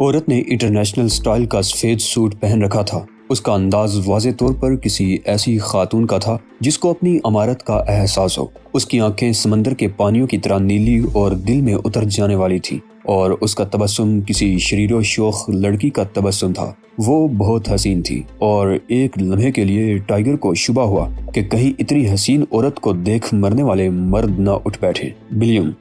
عورت نے international style کا سفید سوٹ پہن رکھا تھا۔ اس کا انداز واضح طور پر کسی ایسی خاتون کا تھا جس کو اپنی امارت کا احساس ہو۔ اس کی آنکھیں سمندر کے پانیوں کی طرح نیلی اور دل میں اتر جانے والی تھی، اور اس کا تبسم کسی شریر و شوخ لڑکی کا تبسم تھا۔ وہ بہت حسین تھی، اور ایک لمحے کے لیے ٹائیگر کو شبہ ہوا کہ کہیں اتنی حسین عورت کو دیکھ مرنے والے مرد نہ اٹھ بیٹھے۔ بلیم،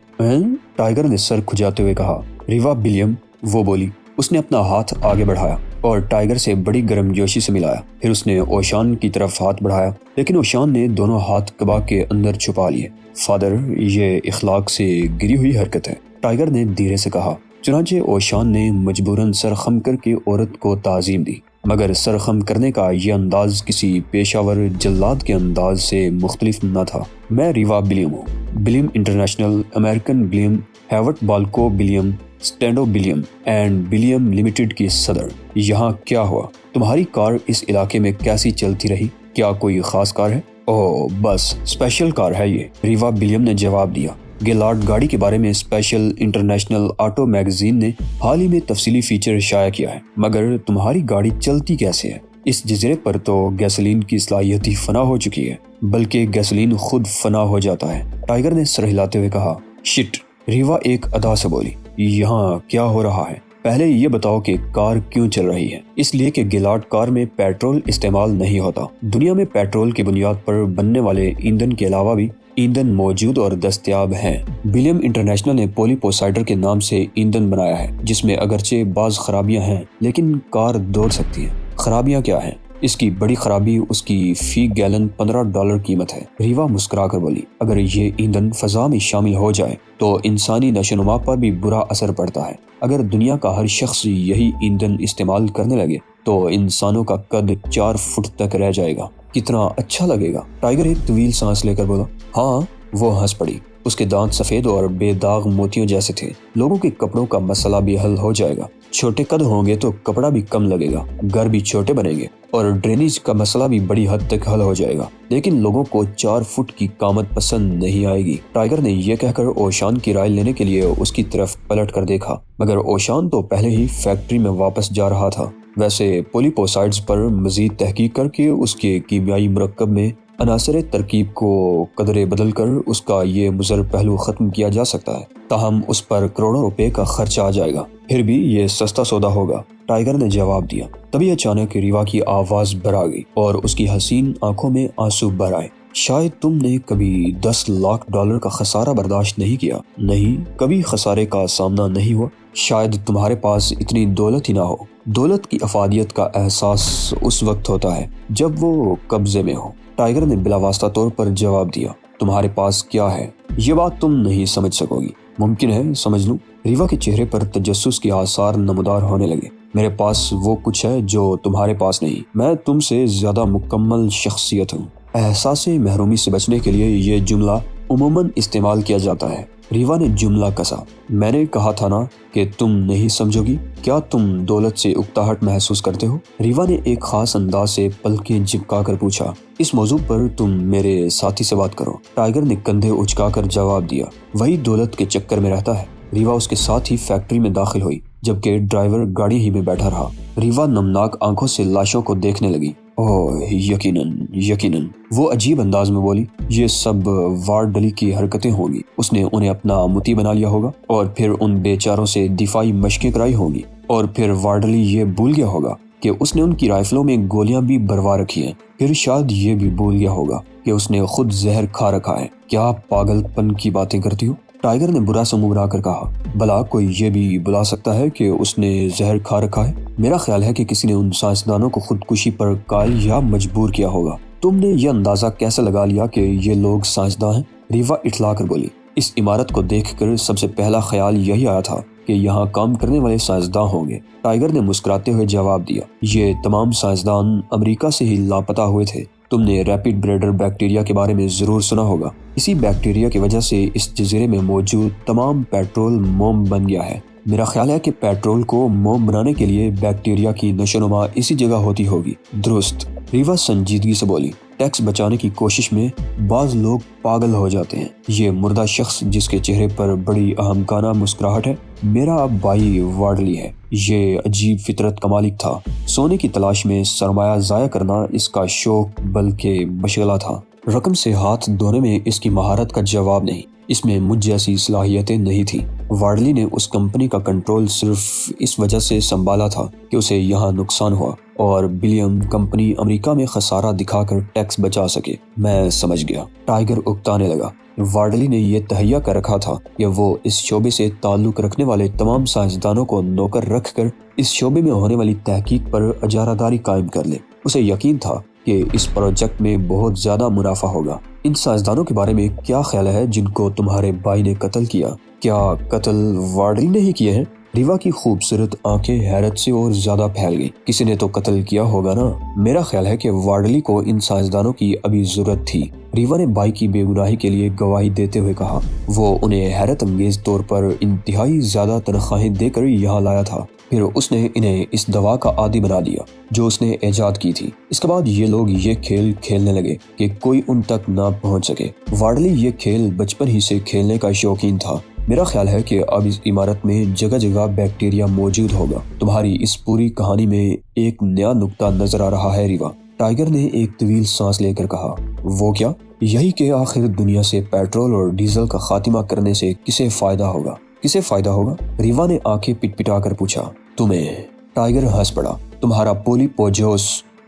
ٹائیگر نے سر کھجاتے ہوئے کہا۔ ریوا بلیم، وہ بولی۔ اس نے اپنا ہاتھ آگے بڑھایا اور ٹائیگر سے بڑی گرم جوشی سے ملایا۔ پھر اس نے اوشان کی طرف ہاتھ بڑھایا، لیکن اوشان نے دونوں ہاتھ قبا کے اندر چھپا لیے۔ فادر، یہ اخلاق سے گری ہوئی حرکت ہے، ٹائیگر نے دھیرے سے کہا۔ چنانچہ اوشان نے مجبوراً سر خم کر کے عورت کو تعظیم دی، مگر سر خم کرنے کا یہ انداز کسی پیشہ ور جلاد کے انداز سے مختلف نہ تھا۔ میں ریوا بلیم ہوں، بلیم انٹرنیشنل، امریکن بلیم، ہیوٹ بالکو بلیم، سٹینڈو بلیم اینڈ بلیم لمیٹڈ کی صدر۔ یہاں کیا ہوا؟ تمہاری کار اس علاقے میں کیسی چلتی رہی؟ کیا کوئی خاص کار ہے؟ اوہ بس اسپیشل کار ہے یہ، ریوا بلیم نے جواب دیا۔ گیلارڈ گاڑی کے بارے میں اسپیشل انٹرنیشنل آٹو میگزین نے حال ہی میں تفصیلی فیچر شائع کیا ہے، مگر تمہاری گاڑی چلتی کیسے ہے؟ اس جزیرے پر تو گیسولین کی صلاحیت ہی فنا ہو چکی ہے، بلکہ گیسولین خود فنا ہو جاتا ہے، ٹائیگر نے سر ہلاتے ہوئے کہا۔ شٹ، ریوا ایک ادا سے بولی۔ یہاں کیا ہو رہا ہے؟ پہلے یہ بتاؤ کہ کار کیوں چل رہی ہے؟ اس لیے کہ گیلارڈ کار میں پیٹرول استعمال نہیں ہوتا۔ دنیا میں پیٹرول کی بنیاد پر بننے والے ایندھن کے علاوہ بھی ایندھن موجود اور دستیاب ہیں۔ بلیم انٹرنیشنل نے پولی پوسائڈر کے نام سے ایندھن بنایا ہے، جس میں اگرچہ بعض خرابیاں ہیں، لیکن کار دوڑ سکتی ہے۔ خرابیاں کیا ہیں؟ اس کی بڑی خرابی اس کی فی گیلن $15 قیمت ہے، ریوا مسکرا کر بولی۔ اگر یہ ایندھن فضا میں شامل ہو جائے تو انسانی نشو و نما پر بھی برا اثر پڑتا ہے۔ اگر دنیا کا ہر شخص یہی ایندھن استعمال کرنے لگے تو انسانوں کا قد 4 فٹ تک رہ جائے گا۔ کتنا اچھا لگے گا، ٹائیگر ایک طویل سانس لے کر بولا۔ ہاں، وہ ہنس پڑی۔ اس کے دانت سفید اور بے داغ موتیوں جیسے تھے۔ لوگوں کے کپڑوں کا مسئلہ بھی حل ہو جائے گا۔ چھوٹے قد ہوں گے تو کپڑا بھی کم لگے گا، گھر بھی چھوٹے بنیں گے، اور ڈرینیج کا مسئلہ بھی بڑی حد تک حل ہو جائے گا۔ لیکن لوگوں کو 4 فٹ کی قامت پسند نہیں آئے گی۔ ٹائیگر نے یہ کہہ کر اوشان کی رائے لینے کے لیے اس کی طرف پلٹ کر دیکھا، مگر اوشان تو پہلے ہی فیکٹری میں واپس جا رہا تھا۔ ویسے پولیپوسائڈز پر مزید تحقیق کر کے اس کے کیمیائی مرکب میں عناصر ترکیب کو قدرے بدل کر اس کا یہ مضر پہلو ختم کیا جا سکتا ہے، تاہم اس پر کروڑوں روپے کا خرچہ آ جائے گا۔ پھر بھی یہ سستا سودا ہوگا، ٹائیگر نے جواب دیا۔ تبھی اچانک ریوا کی آواز بھر آ گئی اور اس کی حسین آنکھوں میں آنسو بھر آئے۔ شاید تم نے کبھی $10 لاکھ کا خسارہ برداشت نہیں کیا، نہیں کبھی خسارے کا سامنا نہیں ہوا۔ شاید تمہارے پاس اتنی دولت ہی نہ ہو۔ دولت کی افادیت کا احساس اس وقت ہوتا ہے جب وہ قبضے میں ہو، ٹائیگر نے بلا واسطہ طور پر جواب دیا۔ تمہارے پاس کیا ہے؟ یہ بات تم نہیں سمجھ سکو گی۔ ممکن ہے سمجھ لوں۔ ریوا کے چہرے پر تجسس کے آثار نمودار ہونے لگے۔ میرے پاس وہ کچھ ہے جو تمہارے پاس نہیں۔ میں تم سے زیادہ مکمل شخصیت ہوں۔ احساس محرومی سے بچنے کے لیے یہ جملہ عموماً استعمال کیا جاتا ہے۔ ریوا نے جملہ کسا۔ میں نے کہا تھا نا کہ تم نہیں سمجھو گی۔ کیا تم دولت سے اکتاہٹ محسوس کرتے ہو؟ ریوا نے ایک خاص انداز سے پلکیں جھپکا کر پوچھا۔ اس موضوع پر تم میرے ساتھی سے بات کرو، ٹائیگر نے کندھے اچکا کر جواب دیا۔ وہی دولت کے چکر میں رہتا ہے۔ ریوا اس کے ساتھ ہی فیکٹری میں داخل ہوئی، جبکہ ڈرائیور گاڑی ہی میں بیٹھا رہا۔ ریوا نمناک آنکھوں سے لاشوں کو دیکھنے لگی۔ اوہ یقیناً، وہ عجیب انداز میں بولی۔ یہ سب وارڈلی کی حرکتیں ہوں گی۔ اس نے انہیں اپنا مطیع بنا لیا ہوگا، اور پھر ان بیچاروں سے دفاعی مشقیں کرائی ہوں گی، اور پھر وارڈلی یہ بھول گیا ہوگا کہ اس نے ان کی رائفلوں میں گولیاں بھی بھروا رکھی ہیں۔ پھر شاید یہ بھی بھول گیا ہوگا کہ اس نے خود زہر کھا رکھا ہے۔ کیا پاگل پن کی باتیں کرتی ہو؟ ٹائیگر نے برا سا منہ بنا کر کہا۔ بھلا کوئی یہ بھی بلا سکتا ہے کہ اس نے زہر کھا رکھا ہے؟ میرا خیال ہے کہ کسی نے ان سائنسدانوں کو خودکشی پر قائل یا مجبور کیا ہوگا۔ تم نے یہ اندازہ کیسے لگا لیا کہ یہ لوگ سائنسداں ہیں؟ ریوا اٹھلا کر بولی۔ اس عمارت کو دیکھ کر سب سے پہلا خیال یہی آیا تھا کہ یہاں کام کرنے والے سائنسداں ہوں گے، ٹائیگر نے مسکراتے ہوئے جواب دیا۔ یہ تمام سائنسدان امریکہ سے ہی لاپتہ ہوئے تھے۔ تم نے ریپڈ بریڈر بیکٹیریا کے بارے میں ضرور سنا ہوگا۔ اسی بیکٹیریا کی وجہ سے اس جزیرے میں موجود تمام پیٹرول موم بن گیا ہے۔ میرا خیال ہے کہ پیٹرول کو موم بنانے کے لیے بیکٹیریا کی نشو و نما اسی جگہ ہوتی ہوگی۔ درست، ریوا سنجیدگی سے بولی۔ ٹیکس بچانے کی کوشش میں بعض لوگ پاگل ہو جاتے ہیں۔ یہ مردہ شخص جس کے چہرے پر بڑی احمقانہ مسکراہٹ ہے میرا بھائی وارڈلی ہے۔ یہ عجیب فطرت کا مالک تھا۔ سونے کی تلاش میں سرمایہ ضائع کرنا اس کا شوق بلکہ مشغلہ تھا۔ رقم سے ہاتھ دھونے میں اس کی مہارت کا جواب نہیں، اس میں مجھ جیسی صلاحیتیں نہیں تھیں۔ وارڈلی نے اس کمپنی کا کنٹرول صرف اس وجہ سے سنبھالا تھا کہ اسے یہاں نقصان ہوا اور بلیم کمپنی امریکہ میں خسارہ دکھا کر ٹیکس بچا سکے۔ میں سمجھ گیا، ٹائیگر اکتانے لگا۔ وارڈلی نے یہ تہیہ کر رکھا تھا کہ وہ اس شعبے سے تعلق رکھنے والے تمام سائنسدانوں کو نوکر رکھ کر اس شعبے میں ہونے والی تحقیق پر اجارہ داری قائم کر لے۔ اسے یقین تھا کہ اس پروجیکٹ میں بہت زیادہ منافع ہوگا۔ ان سائنسدانوں کے بارے میں کیا خیال ہے جن کو تمہارے بھائی نے قتل کیا؟ کیا قتل وارڈلی نے ہی کیا ہے؟ ریوا کی خوبصورت آنکھیں حیرت سے اور زیادہ پھیل گئی۔ کسی نے تو قتل کیا ہوگا نا؟ میرا خیال ہے کہ وارڈلی کو ان سائنسدانوں کی ابھی ضرورت تھی۔ ریوا نے بھائی کی بے گناہی کے لیے گواہی دیتے ہوئے کہا۔ وہ انہیں حیرت انگیز طور پر انتہائی زیادہ تنخواہیں دے کر یہاں لایا تھا، پھر اس نے انہیں اس دوا کا عادی بنا دیا جو اس نے ایجاد کی تھی۔ اس کے بعد یہ لوگ یہ کھیل کھیلنے لگے کہ کوئی ان تک نہ پہنچ سکے۔ وارڈلی یہ کھیل بچپن ہی سے کھیلنے کا شوقین تھا۔ میرا خیال ہے کہ اب اس عمارت میں جگہ جگہ بیکٹیریا موجود ہوگا۔ تمہاری اس پوری کہانی میں ایک نیا نقطہ نظر آ رہا ہے ریوا، ٹائیگر نے ایک طویل سانس لے کر کہا۔ وہ کیا؟ یہی کہ آخر دنیا سے پیٹرول اور ڈیزل کا خاتمہ کرنے سے کسے فائدہ ہوگا؟ کسے فائدہ ہوگا؟ ریوا نے آنکھیں پٹ پٹا کر پوچھا۔ تمہیں؟ ٹائیگر ہنس پڑا۔ تمہارا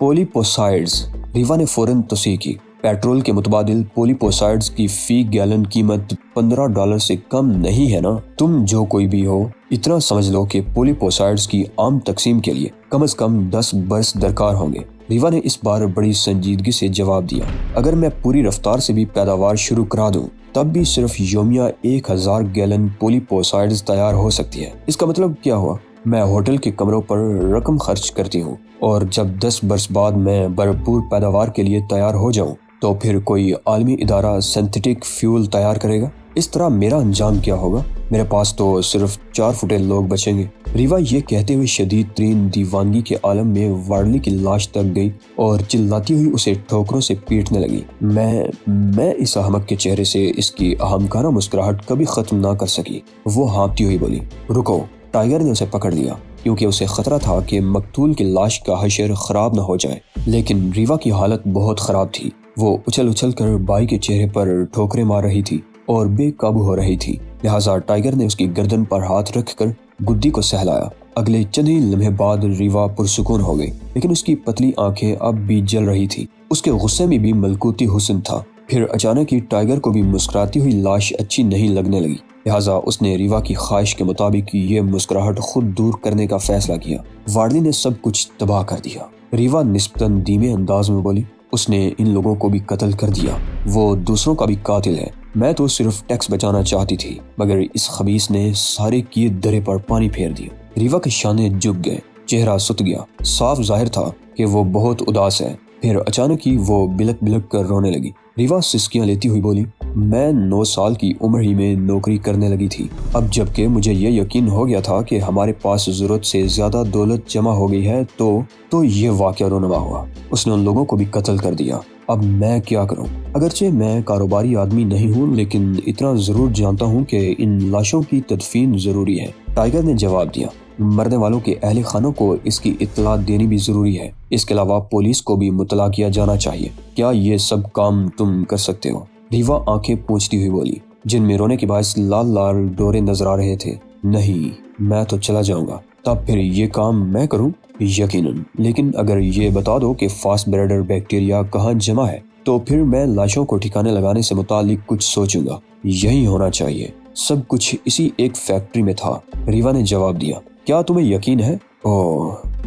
پولیپوسائڈز۔ ریوا نے فوراً تصحیح کی۔ پیٹرول کے متبادل پولیپوسائڈز کی فی گیلن قیمت $15 سے کم نہیں ہے نا؟ تم جو کوئی بھی ہو اتنا سمجھ لو کہ پولیپوسائڈز کی عام تقسیم کے لیے کم از کم 10 برس درکار ہوں گے۔ ریوا نے اس بار بڑی سنجیدگی سے جواب دیا۔ اگر میں پوری رفتار سے بھی پیداوار شروع کرا دوں تب بھی صرف یومیہ 1000 گیلن پولیپوسائڈز تیار ہو سکتی ہے۔ اس کا مطلب کیا ہوا؟ میں ہوٹل کے کمروں پر رقم خرچ کرتی ہوں اور جب 10 برس بعد میں بھرپور پیداوار کے لیے تیار ہو جاؤں تو پھر کوئی عالمی ادارہ سنتھیٹک فیول تیار کرے گا۔ اس طرح میرا انجام کیا ہوگا؟ میرے پاس تو صرف 4 فٹے لوگ بچیں گے۔ ریوا یہ کہتے ہوئے شدید ترین دیوانگی کے عالم میں وارڈلی کی لاش تک گئی اور چلاتی ہوئی اسے ٹھوکروں سے پیٹنے لگی۔ میں اس احمق کے چہرے سے اس کی احمقانہ مسکراہٹ کبھی ختم نہ کر سکی۔ وہ ہانپتی ہوئی بولی۔ رکو، ٹائیگر نے اسے پکڑ لیا کیونکہ اسے خطرہ تھا کہ مقتول کی لاش کا حشر خراب نہ ہو جائے، لیکن ریوا کی حالت بہت خراب تھی۔ وہ اچھل اچھل کر بھائی کے چہرے پر ٹھوکریں مار رہی تھی اور بے قابو ہو رہی تھی، لہٰذا ٹائیگر نے اس کی گردن پر ہاتھ رکھ کر گدی کو سہلایا۔ اگلے چند ہی لمحے بعد ریوا پرسکون ہو گئی، لیکن اس کی پتلی آنکھیں اب بھی جل رہی تھی۔ اس کے غصے میں بھی ملکوتی حسن تھا۔ پھر اچانک ہی ٹائیگر کو بھی مسکراتی ہوئی لاش اچھی نہیں لگنے لگی، لہٰذا اس نے ریوا کی خواہش کے مطابق یہ مسکراہٹ خود دور کرنے کا فیصلہ کیا۔ وارڈلی نے سب کچھ تباہ کر دیا، ریوا نسبتاً دھیمے انداز میں بولی۔ اس نے ان لوگوں کو بھی قتل کر دیا، وہ دوسروں کا بھی قاتل ہے۔ میں تو صرف ٹیکس بچانا چاہتی تھی، مگر اس خبیث نے سارے کیے درے پر پانی پھیر دیا۔ ریوا کے شانے جھک گئے، چہرہ ست گیا، صاف ظاہر تھا کہ وہ بہت اداس ہے۔ پھر اچانک ہی وہ بلک بلک کر رونے لگی۔ ریوا سسکیاں لیتی ہوئی بولی، میں 9 سال کی عمر ہی میں نوکری کرنے لگی تھی۔ اب جب کہ مجھے یہ یقین ہو گیا تھا کہ ہمارے پاس ضرورت سے زیادہ دولت جمع ہو گئی ہے تو یہ واقعہ رونما ہوا۔ اس نے ان لوگوں کو بھی قتل کر دیا۔ اب میں کیا کروں؟ اگرچہ میں کاروباری آدمی نہیں ہوں، لیکن اتنا ضرور جانتا ہوں کہ ان لاشوں کی تدفین ضروری ہے۔ ٹائیگر نے جواب دیا۔ مرنے والوں کے اہل خانوں کو اس کی اطلاع دینی بھی ضروری ہے۔ اس کے علاوہ پولیس کو بھی مطلع کیا جانا چاہیے۔ کیا یہ سب کام تم کر سکتے ہو؟ ریوا آنکھیں پوچھتی ہوئی بولی، جن میں رونے کے باعث لال لال ڈورے نظر آ رہے تھے۔ نہیں، میں تو چلا جاؤں گا۔ تب پھر یہ کام میں کروں؟ یقیناً، لیکن اگر یہ بتا دو کہ فاسٹ بریڈر بیکٹیریا کہاں جمع ہے تو پھر میں لاشوں کو ٹھکانے لگانے سے متعلق کچھ سوچوں گا۔ یہی ہونا چاہیے۔ سب کچھ اسی ایک فیکٹری میں تھا، ریوا نے جواب دیا۔ کیا تمہیں یقین ہے؟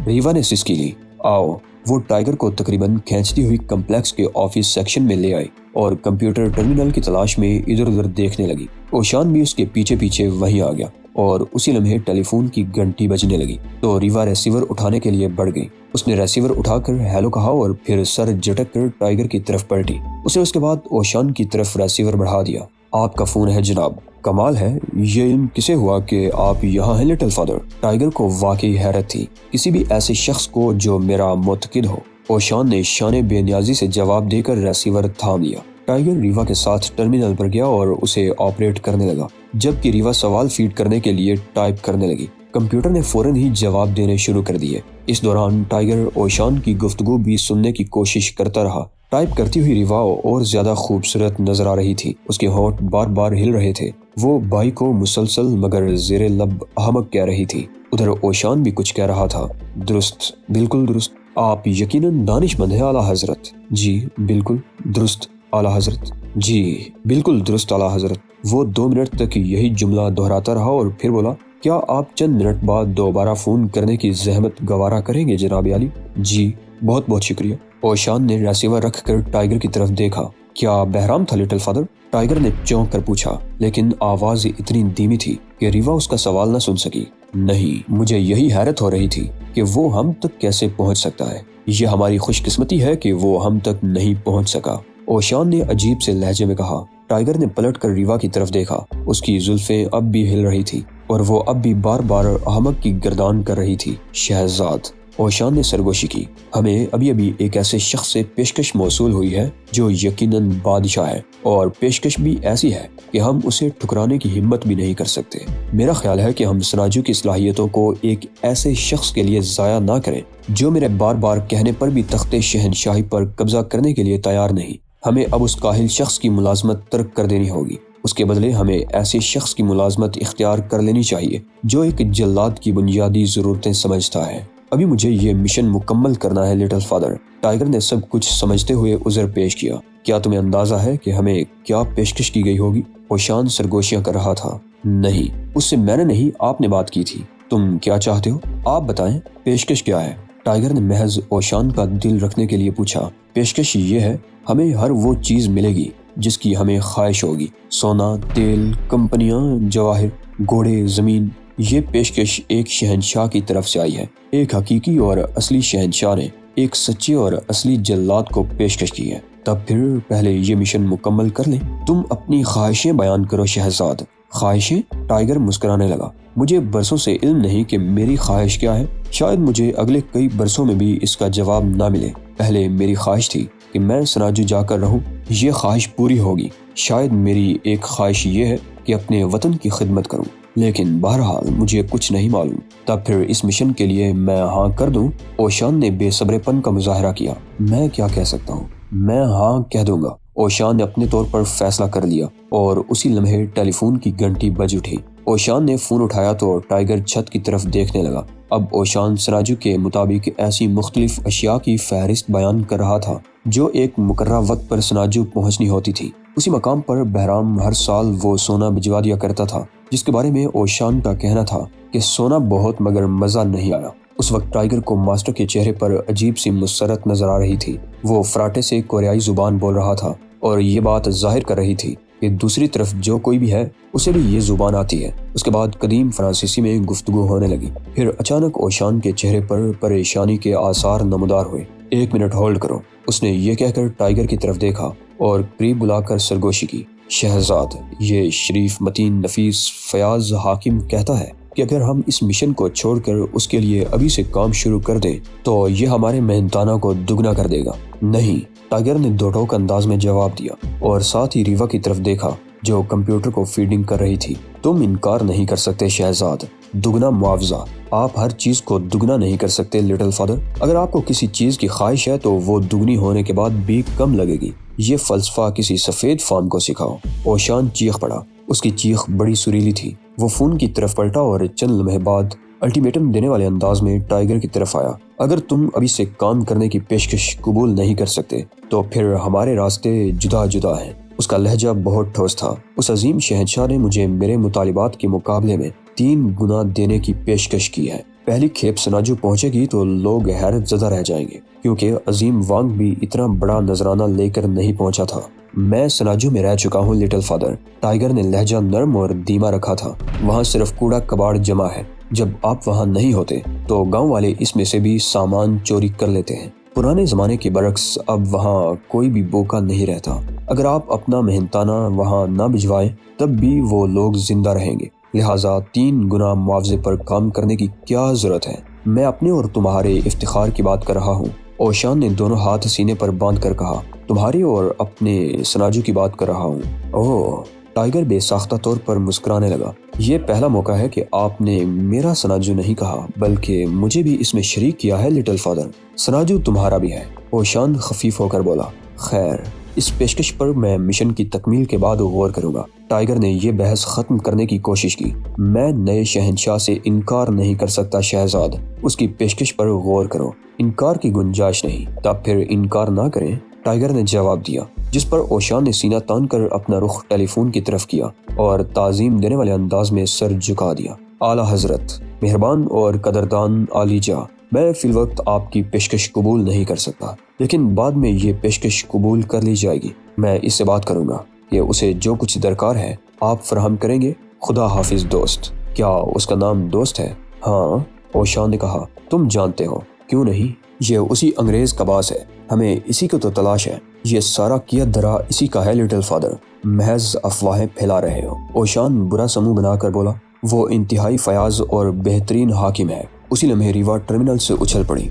ریوا نے سسکی لی۔ آؤ۔ وہ ٹائیگر کو تقریباً کھینچتی ہوئی کمپلیکس کے آفس سیکشن میں لے آئی اور کمپیوٹر ٹرمینل کی تلاش میں ادھر ادھر دیکھنے لگی۔ اوشان بھی اس کے پیچھے پیچھے وہیں آ گیا اور اسی لمحے ٹیلی فون کی گھنٹی بجنے لگی تو ریوا ریسیور اٹھانے کے لیے بڑھ گئی۔ اس نے ریسیور اٹھا کر ہیلو کہا اور پھر سر جھٹک کر ٹائیگر کی طرف پلٹی۔ اسے اس کے بعد اوشان کی طرف ریسیور بڑھا دیا۔ آپ کا فون ہے جناب۔ کمال ہے، یہ علم کسے ہوا کہ آپ یہاں ہیں لٹل فادر؟ ٹائیگر کو واقعی حیرت تھی۔ کسی بھی ایسے شخص کو جو میرا معتقد ہو اوشان نے شان بے نیازی سے جواب دے کر ریسیور تھام لیا۔ ٹائیگر ریوا کے ساتھ ٹرمینل پر گیا اور اسے آپریٹ کرنے لگا، جبکہ ریوا سوال فیڈ کرنے کے لیے ٹائپ کرنے لگی۔ کمپیوٹر نے فوراً ہی جواب دینے شروع کر دیے۔ اس دوران ٹائیگر اوشان کی گفتگو بھی سننے کی کوشش کرتا رہا۔ ٹائپ کرتی ہوئی ریوا اور زیادہ خوبصورت نظر آ رہی تھی، اس کے ہونٹ بار بار ہل رہے تھے۔ وہ بھائی کو مسلسل مگر زیر لب احمق کہہ رہی تھی۔ ادھر اوشان بھی کچھ کہہ رہا تھا۔ درست، بالکل درست، آپ یقیناً دانش مند ہیں اعلیٰ حضرت۔ جی بالکل درست اعلیٰ حضرت۔ جی بالکل درست اعلیٰ حضرت۔ وہ 2 منٹ تک یہی جملہ دہراتا رہا اور پھر بولا، کیا آپ چند منٹ بعد دوبارہ فون کرنے کی زحمت گوارا کریں گے جناب عالی؟ جی بہت بہت شکریہ۔ اوشان نے ریسیور رکھ کر ٹائیگر کی طرف دیکھا۔ کیا بحرام تھا لٹل فادر؟ ٹائیگر نے چونک کر پوچھا، لیکن آواز اتنی دھیمی تھی کہ ریوا اس کا سوال نہ سن سکی۔ نہیں، مجھے یہی حیرت ہو رہی تھی کہ وہ ہم تک کیسے پہنچ سکتا ہے۔ یہ ہماری خوش قسمتی ہے کہ وہ ہم تک نہیں پہنچ سکا، اوشان نے عجیب سے لہجے میں کہا۔ ٹائیگر نے پلٹ کر ریوا کی طرف دیکھا۔ اس کی زلفیں اب بھی ہل رہی تھی اور وہ اب بھی بار بار احمق کی گردان کر رہی تھی۔ شہزاد، اوشان نے سرگوشی کی، ہمیں ابھی ابھی ایک ایسے شخص سے پیشکش موصول ہوئی ہے جو یقیناً بادشاہ ہے، اور پیشکش بھی ایسی ہے کہ ہم اسے ٹھکرانے کی ہمت بھی نہیں کر سکتے۔ میرا خیال ہے کہ ہم سناجو کی صلاحیتوں کو ایک ایسے شخص کے لیے ضائع نہ کریں جو میرے بار بار کہنے پر بھی تخت شہنشاہی پر قبضہ کرنے کے لیے تیار نہیں۔ ہمیں اب اس کاہل شخص کی ملازمت ترک کر دینی ہوگی۔ اس کے بدلے ہمیں ایسے شخص کی ملازمت اختیار کر لینی چاہیے جو ایک جلاد کی بنیادی ضرورتیں سمجھتا ہے۔ ابھی مجھے یہ مشن مکمل کرنا ہے لٹل فادر۔ ٹائیگر نے سب کچھ سمجھتے ہوئے عذر پیش کیا۔ کیا تمہیں اندازہ ہے کہ ہمیں کیا پیشکش کی گئی ہوگی؟ اوشان سرگوشیاں کر رہا تھا۔ نہیں، اس سے میں نے نہیں، آپ نے بات کی تھی۔ تم کیا چاہتے ہو؟ آپ بتائیں، پیشکش کیا ہے؟ ٹائیگر نے محض اوشان کا دل رکھنے کے لیے پوچھا۔ پیشکش یہ ہے، ہمیں ہر وہ چیز ملے گی جس کی ہمیں خواہش ہوگی، سونا، تیل، کمپنیاں، جواہر، گھوڑے، زمین۔ یہ پیشکش ایک شہنشاہ کی طرف سے آئی ہے۔ ایک حقیقی اور اصلی شہنشاہ نے ایک سچے اور اصلی جلاد کو پیشکش کی ہے۔ تب پھر پہلے یہ مشن مکمل کر لیں۔ تم اپنی خواہشیں بیان کرو شہزاد۔ خواہشیں؟ ٹائیگر مسکرانے لگا۔ مجھے برسوں سے علم نہیں کہ میری خواہش کیا ہے۔ شاید مجھے اگلے کئی برسوں میں بھی اس کا جواب نہ ملے۔ پہلے میری خواہش تھی کہ میں سناجو جا کر رہوں۔ یہ خواہش پوری ہوگی۔ شاید میری ایک خواہش یہ ہے کہ اپنے وطن کی خدمت کروں، لیکن بہرحال مجھے کچھ نہیں معلوم۔ تب پھر اس مشن کے لیے میں ہاں کر دوں؟ اوشان نے بے صبر پن کا مظاہرہ کیا۔ میں کیا کہہ سکتا ہوں؟ میں ہاں کہہ دوں گا۔ اوشان نے اپنے طور پر فیصلہ کر لیا اور اسی لمحے ٹیلی فون کی گھنٹی بج اٹھی۔ اوشان نے فون اٹھایا تو ٹائیگر چھت کی طرف دیکھنے لگا۔ اب اوشان سناجو کے مطابق ایسی مختلف اشیاء کی فہرست بیان کر رہا تھا جو ایک مقررہ وقت پر سناجو پہنچنی ہوتی تھی۔ اسی مقام پر بہرام ہر سال وہ سونا بھجوا دیا کرتا تھا جس کے بارے میں اوشان کا کہنا تھا کہ سونا بہت مگر مزہ نہیں آیا۔ اس وقت ٹائیگر کو ماسٹر کے چہرے پر عجیب سی مسرت نظر آ رہی تھی۔ وہ فراٹے سے کوریائی زبان بول رہا تھا اور یہ بات ظاہر کر رہی تھی کہ دوسری طرف جو کوئی بھی ہے اسے بھی یہ زبان آتی ہے۔ اس کے بعد قدیم فرانسیسی میں گفتگو ہونے لگی۔ پھر اچانک اوشان کے چہرے پر پریشانی کے آثار نمودار ہوئے۔ 1 منٹ ہولڈ کرو، اس نے یہ کہہ کر ٹائیگر کی طرف دیکھا اور قریب بلا کر سرگوشی کی۔ شہزاد، یہ شریف متین نفیس فیاض حاکم کہتا ہے کہ اگر ہم اس مشن کو چھوڑ کر اس کے لیے ابھی سے کام شروع کر دیں تو یہ ہمارے محنتانہ کو دگنا کر دے گا۔ نہیں، ٹائیگر نے دو ٹوک انداز میں جواب دیا اور ساتھ ہی ریوا کی طرف دیکھا جو کمپیوٹر کو فیڈنگ کر رہی تھی۔ تم انکار نہیں کر سکتے شہزاد، دگنا معاوضہ۔ آپ ہر چیز کو دگنا نہیں کر سکتے لٹل فادر۔ اگر آپ کو کسی چیز کی خواہش ہے تو وہ دگنی ہونے کے بعد بھی کم لگے گی۔ یہ فلسفہ کسی سفید فام کو سکھاؤ۔ اوشان چیخ پڑا۔ اس کی چیخ بڑی سریلی تھی۔ وہ فون کی طرف پلٹا اور چند لمحے بعد الٹیمیٹم دینے والے انداز میں ٹائیگر کی طرف آیا۔ اگر تم ابھی سے کام کرنے کی پیشکش قبول نہیں کر سکتے تو پھر ہمارے راستے جدا جدا ہیں۔ اس کا لہجہ بہت ٹھوس تھا۔ اس عظیم شہنشاہ نے مجھے میرے مطالبات کے مقابلے میں 3 گنا دینے کی پیشکش کی ہے۔ پہلی کھیپ سناجو پہنچے گی تو لوگ حیرت زدہ رہ جائیں گے کیونکہ عظیم وانگ بھی اتنا بڑا نذرانہ لے کر نہیں پہنچا تھا۔ میں سناجو میں رہ چکا ہوں لٹل فادر، ٹائیگر نے لہجہ نرم اور دھیما رکھا تھا۔ وہاں صرف کوڑا کباڑ جمع ہے۔ جب آپ وہاں نہیں ہوتے تو گاؤں والے اس میں سے بھی سامان چوری کر لیتے ہیں۔ پرانے زمانے کے برعکس اب وہاں کوئی بھی بوکا نہیں رہتا۔ اگر آپ اپنا محنتانہ وہاں نہ بھجوائیں تب بھی وہ لوگ زندہ رہیں گے۔ لہٰذا 3 گنا معاوضے پر کام کرنے کی کیا ضرورت ہے؟ میں اپنے اور تمہارے افتخار کی بات کر رہا ہوں۔ اوشان نے دونوں ہاتھ سینے پر باندھ کر کہا، تمہاری اور اپنے سناجو کی بات کر رہا ہوں۔ اوہ، ٹائیگر بے ساختہ طور پر مسکرانے لگا۔ یہ پہلا موقع ہے کہ آپ نے میرا سناجو نہیں کہا بلکہ مجھے بھی اس میں شریک کیا ہے لٹل فادر۔ سناجو تمہارا بھی ہے، اوشان خفیف ہو کر بولا۔ خیر، اس پیشکش پر میں مشن کی تکمیل کے بعد غور کروں گا۔ ٹائیگر نے یہ بحث ختم کرنے کی کوشش کی۔ میں نئے شہنشاہ سے انکار نہیں کر سکتا شہزاد، اس کی پیشکش پر غور کرو، انکار کی گنجائش نہیں، تب پھر انکار نہ کریں، ٹائیگر نے جواب دیا، جس پر اوشان نے سینہ تان کر اپنا رخ ٹیلی فون کی طرف کیا اور تعظیم دینے والے انداز میں سر جھکا دیا۔ اعلیٰ حضرت، مہربان اور قدردان عالی جاں، میں فی الوقت آپ کی پیشکش قبول نہیں کر سکتا، لیکن بعد میں یہ پیشکش قبول کر لی جائے گی۔ میں اس سے بات کروں گا کہ اسے جو کچھ درکار ہے آپ فراہم کریں گے۔ خدا حافظ دوست۔ کیا اس کا نام دوست ہے؟ ہاں، اوشان نے کہا۔ تم جانتے ہو، کیوں نہیں؟ یہ اسی انگریز کا باس ہے، ہمیں اسی کو تو تلاش ہے۔ یہ سارا کیا درا اسی کا ہے لٹل فادر، محض افواہیں پھیلا رہے ہو۔ اوشان برا سمو بنا کر بولا۔ وہ انتہائی فیاض اور بہترین حاکم ہے۔ اسی لمحے ریوا ٹرمینل سے اچھل پڑی۔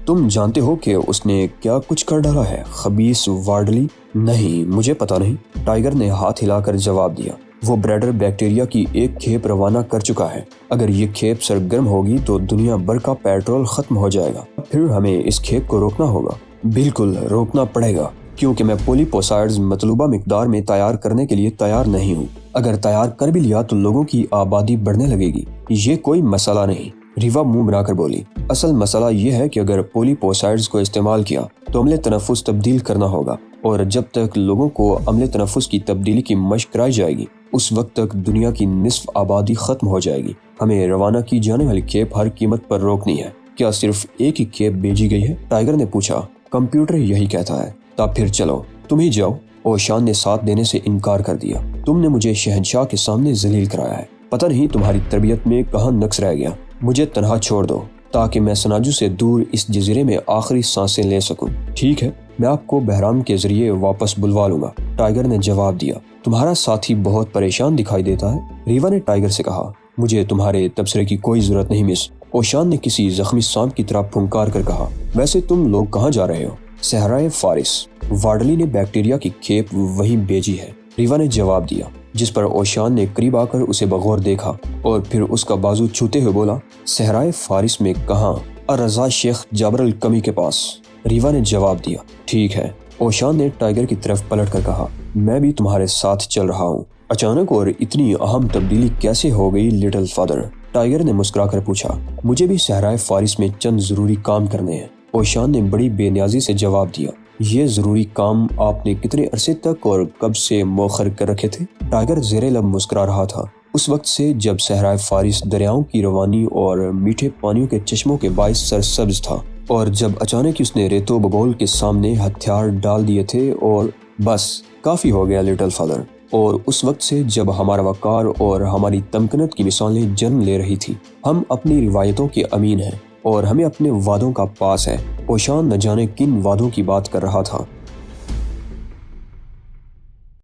تم جانتے ہو کہ اس نے کیا کچھ کر ڈالا ہے، خبیث وارڈلی؟ نہیں، مجھے پتا نہیں، ٹائیگر نے ہاتھ ہلا کر جواب دیا۔ وہ بریڈر بیکٹیریا کی ایک کھیپ روانہ کر چکا ہے۔ اگر یہ کھیپ سرگرم ہوگی تو دنیا بھر کا پیٹرول ختم ہو جائے گا، پھر ہمیں اس کھیپ کو روکنا ہوگا۔ بالکل روکنا پڑے گا، کیونکہ میں پولی پوسائڈز مطلوبہ مقدار میں تیار کرنے کے لیے تیار نہیں ہوں۔ اگر تیار کر بھی لیا تو لوگوں کی آبادی بڑھنے لگے گی۔ یہ کوئی مسئلہ نہیں، ریوا منہ بنا کر بولی۔ اصل مسئلہ یہ ہے کہ اگر پولی پوسائڈز کو استعمال کیا تو عملے تنفس تبدیل کرنا ہوگا، اور جب تک لوگوں کو عملے تنفس کی تبدیلی کی مشق کرائی جائے گی اس وقت تک دنیا کی نصف آبادی ختم ہو جائے گی۔ ہمیں روانہ کی جانے والی کھیپ ہر قیمت پر روکنی ہے۔ کیا صرف ایک ہی کھیپ بھیجی گئی ہے؟ ٹائیگر نے پوچھا۔ کمپیوٹر یہی کہتا ہے۔ تب پھر چلو، تم ہی جاؤ۔ اوشان نے ساتھ دینے سے انکار کر دیا۔ تم نے مجھے شہنشاہ کے سامنے ذلیل کرایا ہے، پتہ نہیں تمہاری تربیت میں کہاں نقص رہ گیا۔ مجھے تنہا چھوڑ دو تاکہ میں سناجو سے دور اس جزیرے میں آخری سانسیں لے سکوں۔ ٹھیک ہے، میں آپ کو بحرام کے ذریعے واپس بلوا لوں گا، ٹائیگر نے جواب دیا۔ تمہارا ساتھی بہت پریشان دکھائی دیتا ہے، ریوا نے ٹائیگر سے کہا۔ مجھے تمہارے تبصرے کی کوئی ضرورت نہیں مس، اوشان نے کسی زخمی سانپ کی طرح پھنکار کر کہا۔ ویسے تم لوگ کہاں جا رہے ہو؟ صحرائے فارس، وارڈلی نے بیکٹیریا کی کھیپ وہیں بھیجی ہے، ریوا نے جواب دیا، جس پر اوشان نے قریب آ کر اسے بغور دیکھا اور پھر اس کا بازو چھوتے ہوئے بولا۔ صحرائے فارس میں کہاں؟ الرضا شیخ جابر الکمی کے پاس، ریوا نے جواب دیا۔ ٹھیک ہے، اوشان نے ٹائیگر کی طرف پلٹ کر کہا، میں بھی تمہارے ساتھ چل رہا ہوں۔ اچانک اور اتنی اہم تبدیلی کیسے ہو گئی لٹل فادر؟ ٹائیگر نے مسکرا کر پوچھا۔ مجھے بھی صحرائے فارس میں چند ضروری کام کرنے ہیں، اوشان نے بڑی بے نیازی سے جواب دیا۔ یہ ضروری کام آپ نے کتنے عرصے تک اور کب سے مؤخر کر رکھے تھے؟ ٹائیگر زیر لب مسکرا رہا تھا۔ اس وقت سے جب صحرائے فارس دریاؤں کی روانی اور میٹھے پانیوں کے چشموں کے باعث سرسبز تھا، اور جب اچانک اس نے ریت و بگول کے سامنے ہتھیار ڈال دیے تھے، اور بس کافی ہو گیا لٹل فادر۔ اور اس وقت سے جب ہمارا وقار اور ہماری تمکنت کی مثالیں جنم لے رہی تھی، ہم اپنی روایتوں کے امین ہیں اور ہمیں اپنے وعدوں کا پاس ہے۔ اوشان نہ جانے کن وعدوں کی بات کر رہا تھا۔